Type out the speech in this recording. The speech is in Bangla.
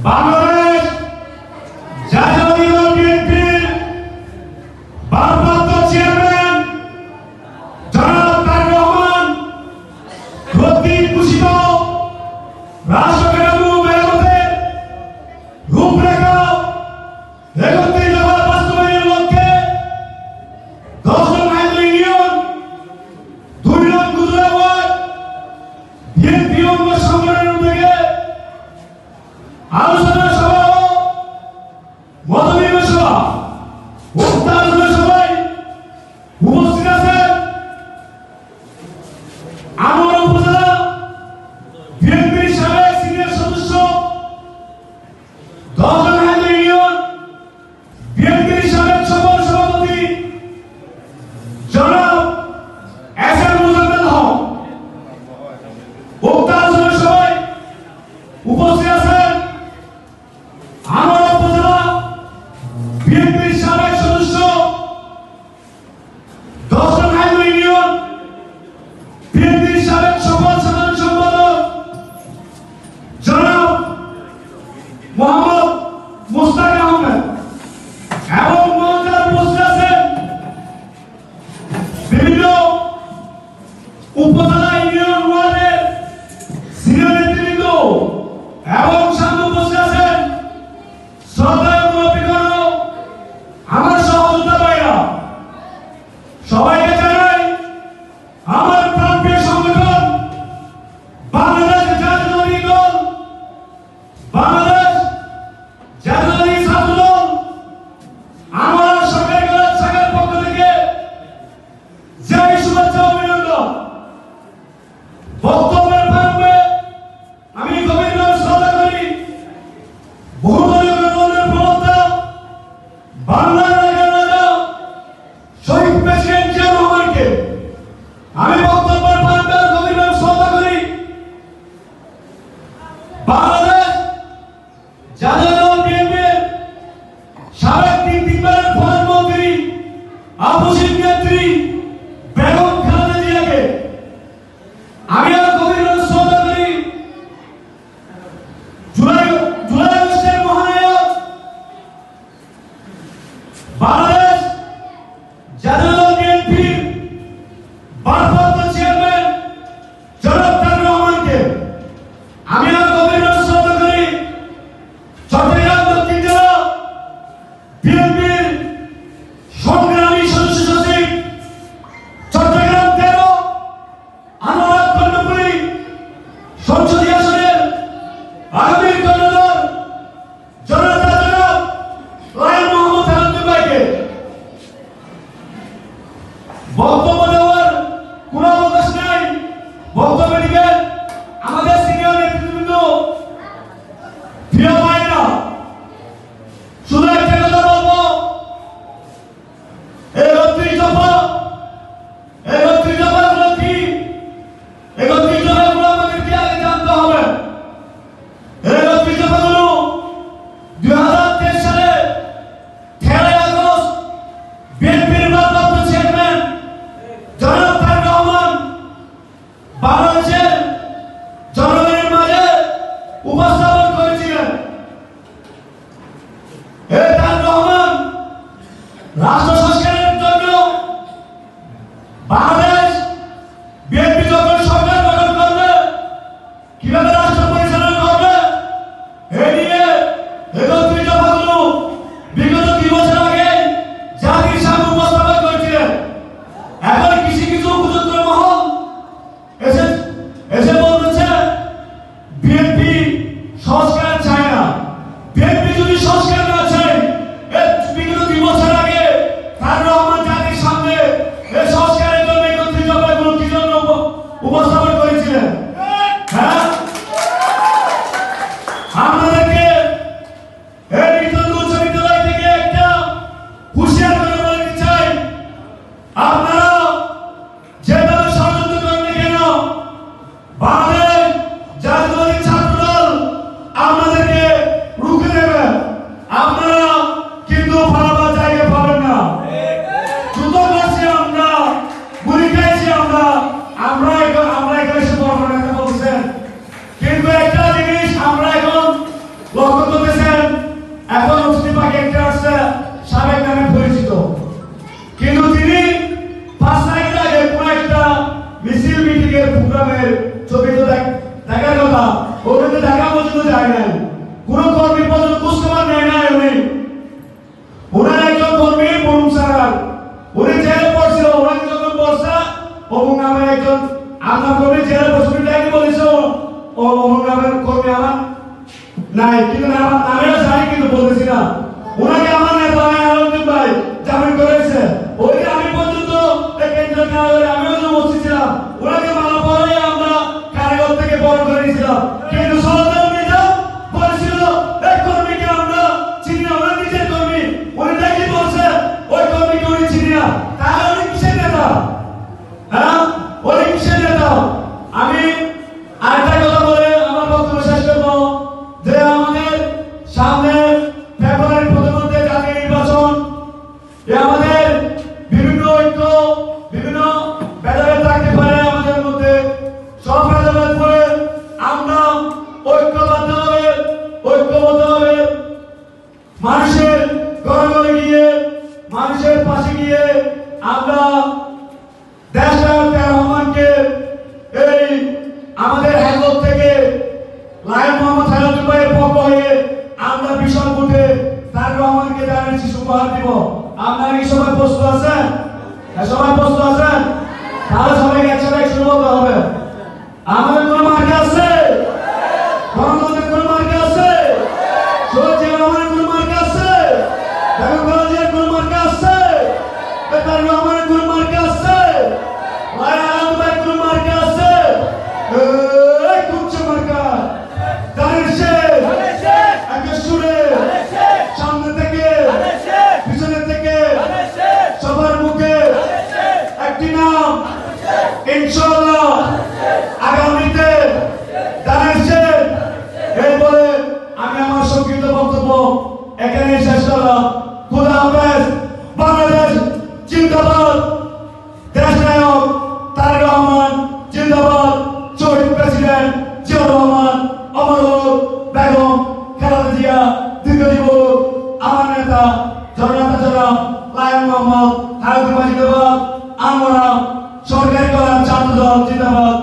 বাংলাদেশ জাতীয় বিএনপির ভারপ্রাপ্ত চেয়ারম্যান জনাব তারেক রহমান কর্তৃক ঘোষিত রাষ্ট্রকাঠামো মেরামতের রূপরেখা ৩১ দফা বাস্তবায়নের লক্ষ্যে ১০ নং হাইওয়ে ইউনিয়ন ২ নং গুজরা ওয়ার্ড বিএনপি অঙ্গ সংগঠনের উদ্যোগে আলোচনা সভা ও মতবিনিময় সভা উক্ত আলোচনা সভায় উপস্থিত আছেন আমার উপজেলা বিএনপির সাবেক সিনিয়র সদস্য ১০ নং হাইওয়ে ইউনিয়ন বিএনপির সাবেক সফল সভাপতি জনাব এস এম মুজাম্মেল হক। উক্ত আলোচনা সভায় উপস্থিত আছেন আমার উপজেলা বিএনপির সাবেক সদস্য ১০ নং হাইওয়ে ইউনিয়ন বিএনপির সাবেক সফল সাধারণ সম্পাদক জনাব মোহাম্মদ মুস্তাক আহমেদ এবং মঞ্চে উপস্থিত আছেন বিভিন্ন উপজেলা ইউনিয়ন ওয়ার্ডের সিনিয়র নেতৃবৃন্দ এবং সামনে উপস্থিত আছেন শ্রদ্ধেয় মুরব্বীগণ ও আমার সহযোদ্ধা ভাইরা। সবাইকে জানাই আমার প্রাণপ্রিয় সংগঠন বাংলাদেশ জাতীয়তাবাদী দল, বাংলাদেশ জাতীয়তাবাদী ছাত্র দল, আমার সরকারি কলেজ শাখার পক্ষ থেকে জানাই শুভেচ্ছা ও অভিনন্দন। বক্তব্যের প্রারম্ভে আমি গভীরভাবে শ্রদ্ধা করি বহুদলীয় গণতন্ত্রের প্রবক্তা বাংলার রাজার রাজা শহীদ প্রেসিডেন্ট জিয়া রহমানকে। আমি বক্তব্যের প্রারম্ভে গভীরভাবে শ্রদ্ধা করি বাংলাদেশ জাতীয় দল বিএনপির সাবেক তিনবারের প্রধানমন্ত্রী আপসীন নেত্রী বেগম খালেদা জিয়াকে। আমি গভীরভাবে শ্রদ্ধা করি জুলাই আগস্টের মহানায়ক বাংলাদেশ জাতীয় দল বিএনপির ভারপ্রাপ্ত চেয়ারম্যান জনাব তারেক রহমানকে। আমি গভীরভাবে শ্রদ্ধা করি ওখানে ঢাকা পর্যন্ত যায় নাই, কোন কর্মী পর্যন্ত খোঁজখবর নেয় না। ওনার একজন কর্মী বরুণ সারার, উনি জেলে পড়ছিল, ওনাকে যখন বর্ষা অমুক নামের একজন আপনার কর্মী জেলে পড়ছিল, ডাকি বলেছ ও অমুক নামের কর্মী আমার নাই, কিন্তু আমার নামেও জানি কিন্তু বলতেছি না। ওনাকে আমার নেতা ভাই আলমগীর ভাই জামিন করেছে, ওই আমি পর্যন্ত কেন্দ্র কারাগারে আমিও তো বসেছিলাম, ওনাকে মানা পরে আমরা কারাগার থেকে বড় করে নিয়েছিলাম। কিন্তু সরকার নিজাম বলেছিল এই কর্মীকে আমরা চিনি না, ওনার নিজের কর্মী, উনি দেখি বলছে ওই কর্মীকে উনি চিনি না, তাহলে উনি কিসের নেতা? হ্যাঁ, উনি কিসের নেতা? আমি আরেকটা কথা বলে আমার বক্তব্য শেষ করবো যে আমাদের সামনে ফেব্রুয়ারির প্রথমার্ধে জাতীয় নির্বাচন, আমাদের বিভিন্ন ঐক্য, বিভিন্ন ভেদাভেদ থাকতে পারে আমাদের মধ্যে, সব ভেদাভেদ করে আমরা ঐক্যবদ্ধভাবে মানুষের ঘরে ঘরে গিয়ে, মানুষের পাশে গিয়ে আমরা দেশনায়ক রহমানকে এই আমাদের হেলথ থেকে লায়ন মোহাম্মদ হেলালুর ভাইয়ের পক্ষ হয়ে আমরা বিশাল ভোটে তার রহমানকে জানাচ্ছি উপহার দিব। আপনারা কি সবাই প্রস্তুত আছেন? সবাই প্রস্তুত আছেন? তাহলে সবাইকে একসাথে শুরু করতে হবে। আমাদের কোন মার্কে আছে? গণতন্ত্রের কোন মার্কে আছে? সৌজি রহমানের কোন মার্কে আছে? বেগম খালেদার কোন মার্কে আছে? তার রহমানের কোন মার্কে আছে? লায়ন হেলালুর ভাইয়ের কোন মার্কে আছে? এই কুচ্ছ মার্কা দাঁড়িয়ে একে সুরে সামনে থেকে পিছনে থেকে সবার মুখে একটি নাম ইনশাআল্লাহ আগামীতে দাঁড়িয়েছে। এই বলে আমি আমার সংক্ষিপ্ত বক্তব্য এখানে শেষ করলাম। খোদা হাফেজ। বাংলাদেশ জিন্দাবাদ। দেশনায়ক তারেক রহমান জিন্দাবাদ। শহীদ প্রেসিডেন্ট জিয়াউর রহমান অমর হোক। বেগম খালেদা জিয়া দীর্ঘজীবন। আমার নেতা জননেতা জনাব লায়ন মোহাম্মদ হেলালুর ভাই জিন্দাবাদ। আমরা সরকারি কল্যাণ ছাত্র দল জিন্দাবাদ।